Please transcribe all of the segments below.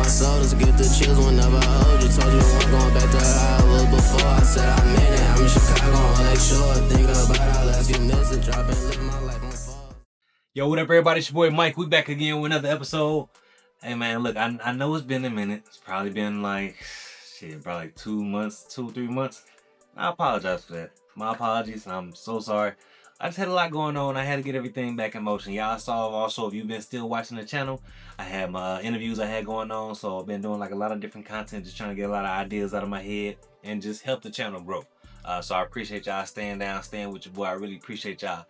my soul, just get the chills whenever I hold you. Told you I'm going back to how I was before. I said I meant it, I'm in Chicago on Lake Shore. Thinking about how last you missed it, dropping, living my life on fall. Yo, what up, everybody? It's your boy Mike. We back again with another episode. Hey, man, look, I know it's been a minute. It's probably been like, probably like 2 months, 2-3 months. I apologize for that. My apologies. I'm so sorry. I just had a lot going on. I had to get everything back in motion. Y'all saw also, if you've been still watching the channel, I had my interviews I had going on. So I've been doing like a lot of different content, just trying to get a lot of ideas out of my head and just help the channel grow. So I appreciate y'all staying down, staying with your boy. I really appreciate y'all.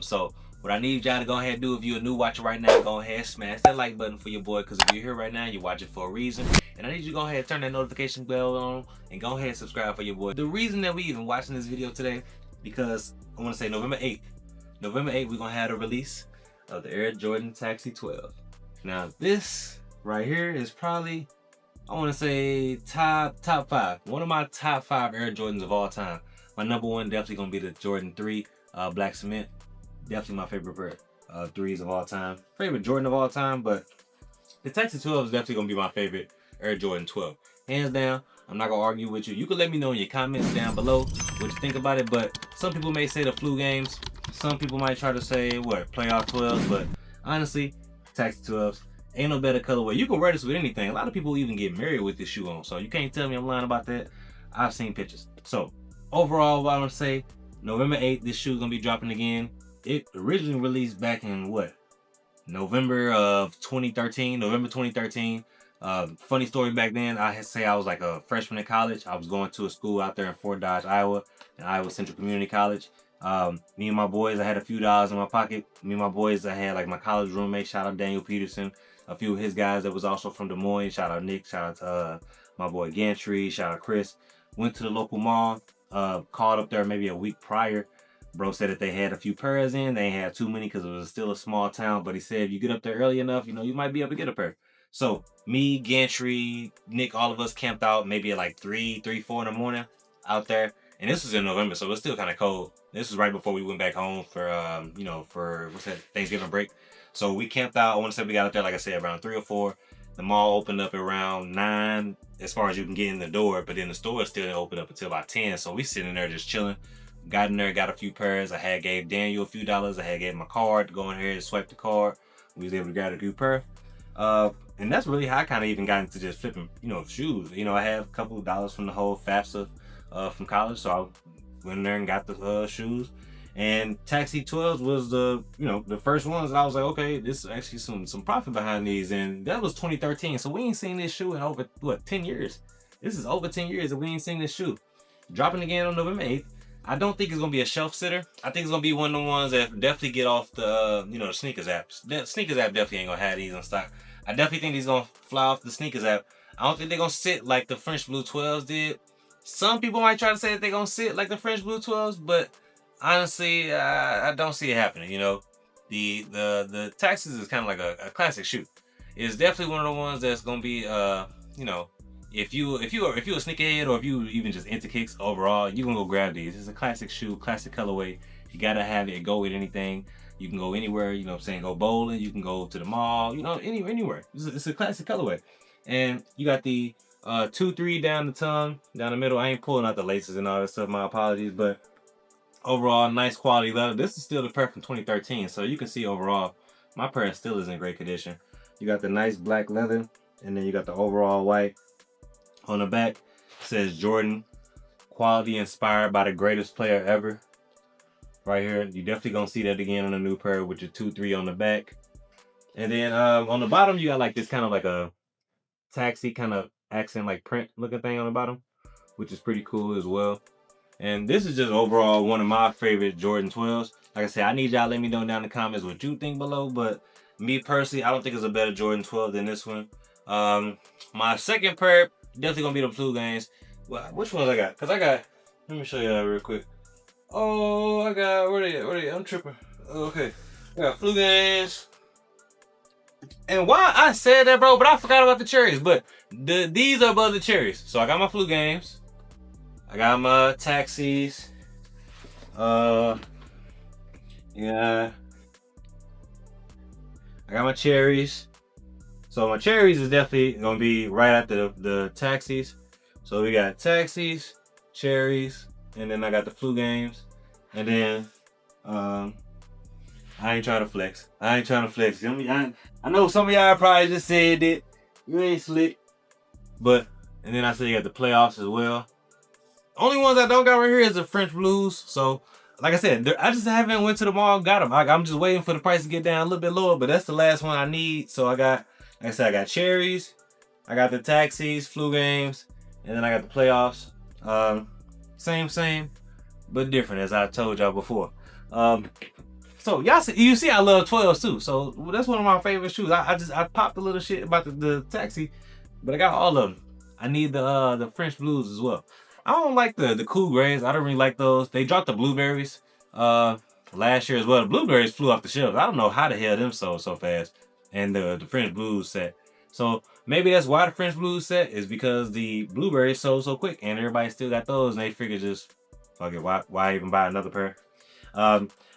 So what I need y'all to go ahead and do, if you're a new watcher right now, go ahead and smash that like button for your boy. Because if you're here right now, you're watching for a reason. And I need you to go ahead and turn that notification bell on and go ahead and subscribe for your boy. The reason that we even watching this video today, because I want to say November 8th. November 8th, we're going to have the release of the Air Jordan Taxi 12. Now, this right here is probably, I want to say, top 5. One of my top 5 Air Jordans of all time. My number one definitely going to be the Jordan 3 Black Cement. Definitely my favorite pair of 3s of all time. Favorite Jordan of all time, but the Taxi 12 is definitely going to be my favorite Air Jordan 12. Hands down. I'm not going to argue with you. You can let me know in your comments down below what you think about it, but some people may say the flu games. Some people might try to say, what, playoff 12s, but honestly, Taxi 12s, ain't no better colorway. You can wear this with anything. A lot of people even get married with this shoe on, so you can't tell me I'm lying about that. I've seen pictures. So, overall, what I want to say, November 8th, this shoe is going to be dropping again. It originally released back in, what, November of 2013, November 2013. Funny story back then, I had to say I was like a freshman in college. I was going to a school out there in Fort Dodge, Iowa, in Iowa Central Community College. Me and my boys, I had a few dollars in my pocket. Me and my boys, I had like my college roommate, shout out Daniel Peterson, a few of his guys that was also from Des Moines, shout out Nick, shout out to my boy Gantry, shout out Chris. Went to the local mall, called up there maybe a week prior. Bro said that they had a few pairs in. They ain't had too many because it was still a small town, but he said if you get up there early enough, you know, you might be able to get a pair. So me, Gantry, Nick, all of us camped out maybe at like 3, 4 in the morning out there. And this was in November, so it's still kind of cold. This was right before we went back home for, you know, for, what's that, Thanksgiving break. So we camped out. I want to say we got up there, like I said, around 3 or 4. The mall opened up around 9 as far as you can get in the door, but then the store still didn't open up until about 10. So we sitting there just chilling. Got in there, got a few pairs. I had gave Daniel a few dollars. I had gave him a card to go in here and swipe the card. We was able to grab a few pair. And that's really how I kind of even got into just flipping, you know, shoes. You know, I had a couple of dollars from the whole FAFSA from college, so I went in there and got the shoes. And Taxi 12s was the, you know, the first ones. I was like, okay, this is actually some profit behind these. And that was 2013, so we ain't seen this shoe in over, what, 10 years. This is over 10 years that we ain't seen this shoe. Dropping again on November 8th. I don't think it's gonna be a shelf sitter. I think it's gonna be one of the ones that definitely get off the, you know, the sneakers apps. The sneakers app definitely ain't gonna have these in stock. I definitely think these gonna fly off the sneakers app. I don't think they're gonna sit like the French Blue 12s did. Some people might try to say that they're gonna sit like the French Blue 12s, but honestly, I don't see it happening. You know, the Taxis is kind of like a classic shoe. It's definitely one of the ones that's gonna be, you know, if you a sneakerhead or if you even just into kicks overall, you can go grab these. It's a classic shoe, classic colorway. You gotta have it. Go with anything. You can go anywhere. You know what I'm saying? Go bowling. You can go to the mall. You know, anywhere. It's a classic colorway. And you got the 2-3 down the tongue, down the middle. I ain't pulling out the laces and all that stuff. My apologies, but overall, nice quality leather. This is still the pair from 2013, so you can see overall, my pair still is in great condition. You got the nice black leather, and then you got the overall white. On the back, it says Jordan, quality inspired by the greatest player ever. Right here, you definitely gonna see that again on the new pair with your 2-3 on the back. And then on the bottom, you got like this kind of like a taxi kind of accent like print looking thing on the bottom, which is pretty cool as well. And this is just overall one of my favorite Jordan 12s. Like I said, I need y'all let me know down in the comments what you think below, but me personally, I don't think it's a better Jordan 12 than this one. My second pair, definitely gonna be the flu games. Well, which ones I got? Cause I got, let me show y'all real quick. Oh, I got, where they at? I'm tripping. Oh, okay. I got flu games. And why I said that, bro, but I forgot about the cherries. But these are above the cherries. So I got my flu games. I got my taxis. Yeah. I got my cherries. So my cherries is definitely gonna be right after the taxis. So we got taxis, cherries, and then I got the flu games, and then I ain't trying to flex. I know some of y'all probably just said that you ain't slick, but and then I said you got the playoffs as well. Only ones I don't got right here is the French Blues. So, like I said, I just haven't went to the mall and got them. I'm just waiting for the price to get down a little bit lower, but that's the last one I need. So I got, like I said, I got cherries, I got the taxis, flu games, and then I got the playoffs. Same, but different as I told y'all before. So y'all see, you see I love 12s too. So that's one of my favorite shoes. I popped a little shit about the taxi, but I got all of them. I need the French Blues as well. I don't like the cool grays. I don't really like those. They dropped the blueberries last year as well. The blueberries flew off the shelves. I don't know how the hell them sold so fast. And the French Blues set. So maybe that's why the French Blues set is because the blueberries sold so quick and everybody still got those and they figured just fuck it, why even buy another pair?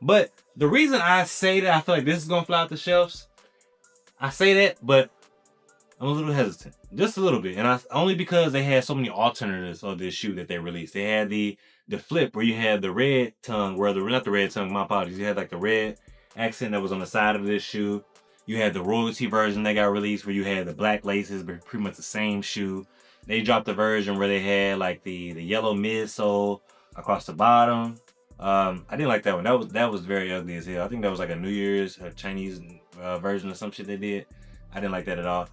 But the reason I say that I feel like this is gonna fly off the shelves, I say that, but I'm a little hesitant, just a little bit, and only because they had so many alternatives of this shoe that they released. They had the flip where you had the red tongue, not the red tongue, my apologies. You had like the red accent that was on the side of this shoe. You had the royalty version that got released where you had the black laces, but pretty much the same shoe. They dropped the version where they had like the yellow midsole across the bottom. I didn't like that one. That was very ugly as hell. I think that was like a New Year's Chinese version of some shit they did. I didn't like that at all.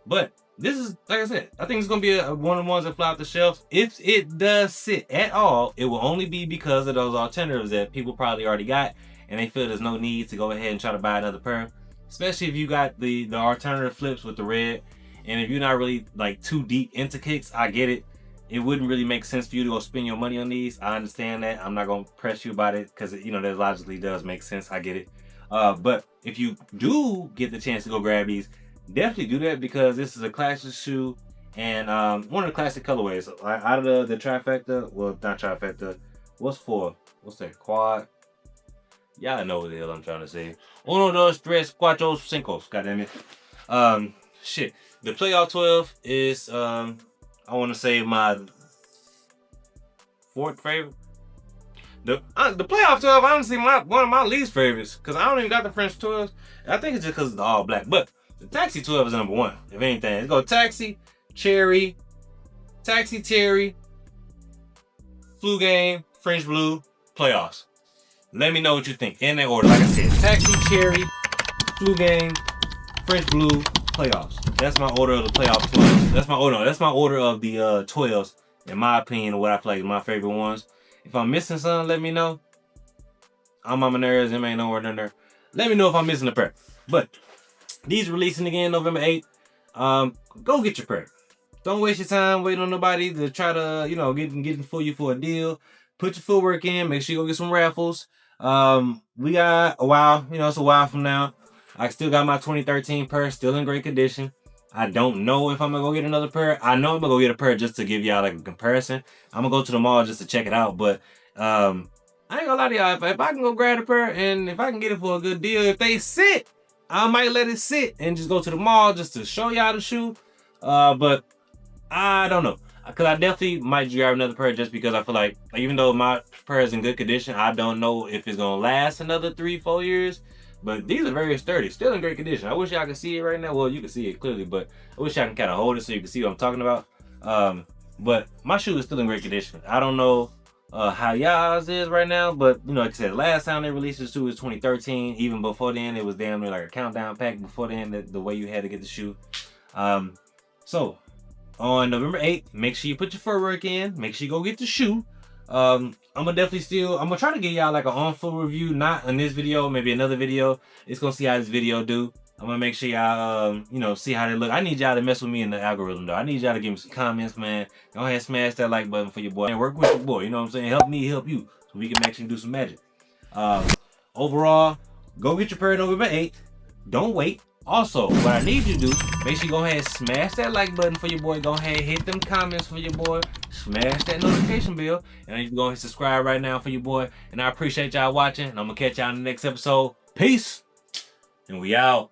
But this is, like I said, I think it's gonna be one of the ones that fly off the shelves. If it does sit at all, it will only be because of those alternatives that people probably already got, and they feel there's no need to go ahead and try to buy another pair. Especially if you got the alternative flips with the red, and if you're not really like too deep into kicks, I get it. It wouldn't really make sense for you to go spend your money on these. I understand that. I'm not gonna press you about it because that logically does make sense. I get it. But if you do get the chance to go grab these, definitely do that because this is a classic shoe and one of the classic colorways. Out of the trifecta, well, not trifecta. What's that? Quad. Y'all know what the hell I'm trying to say. Uno, dos, tres, cuatro, cinco. Goddamn it. Shit. The playoff 12 is I want to say my fourth favorite. The playoff 12, honestly, one of my least favorites because I don't even got the French 12s. I think it's just because it's all black, but the taxi 12 is number one. If anything, let's go taxi, cherry, flu game, French blue, playoffs. Let me know what you think in that order. Like I said, taxi, cherry, flu game, French blue, playoffs. That's my order of the playoff 12s. That's my order of the 12s, in my opinion, what I feel like is my favorite ones. If I'm missing something, let me know. I'm on my nerves, ain't nowhere near there. Let me know if I'm missing a pair. But these releasing again November 8th. Go get your pair. Don't waste your time waiting on nobody to try to, get for you for a deal. Put your footwork in. Make sure you go get some raffles. We got a while. It's a while from now. I still got my 2013 pair, still in great condition. I don't know if I'm gonna go get another pair. I know I'm gonna go get a pair just to give y'all like a comparison. I'm gonna go to the mall just to check it out. But I ain't gonna lie to y'all. If I can go grab a pair and if I can get it for a good deal, if they sit, I might let it sit and just go to the mall just to show y'all the shoe. But I don't know. Because I definitely might grab another pair just because I feel like even though my pair is in good condition, I don't know if it's going to last another 3-4 years. But these are very sturdy, still in great condition. I wish y'all could see it right now. Well, you can see it clearly, but I wish I can kind of hold it so you can see what I'm talking about. But my shoe is still in great condition. I don't know how y'all's is right now, but like I said, last time they released this shoe was 2013. Even before then, it was damn near like a countdown pack. Before then, the way you had to get the shoe. So on November 8th, make sure you put your footwork in. Make sure you go get the shoe. I'm gonna try to get y'all like an on full review, not in this video, maybe another video. It's gonna see how this video do. I'm gonna make sure y'all, see how they look. I need y'all to mess with me in the algorithm though. I need y'all to give me some comments, man. Go ahead and smash that like button for your boy and work with your boy. You know what I'm saying? Help me, help you, so we can actually do some magic. Overall, go get your pair November 8th. Don't wait. Also, what I need you to do, make sure you go ahead and smash that like button for your boy. Go ahead and hit them comments for your boy. Smash that notification bell. And you can go ahead and subscribe right now for your boy. And I appreciate y'all watching. And I'm going to catch y'all in the next episode. Peace. And we out.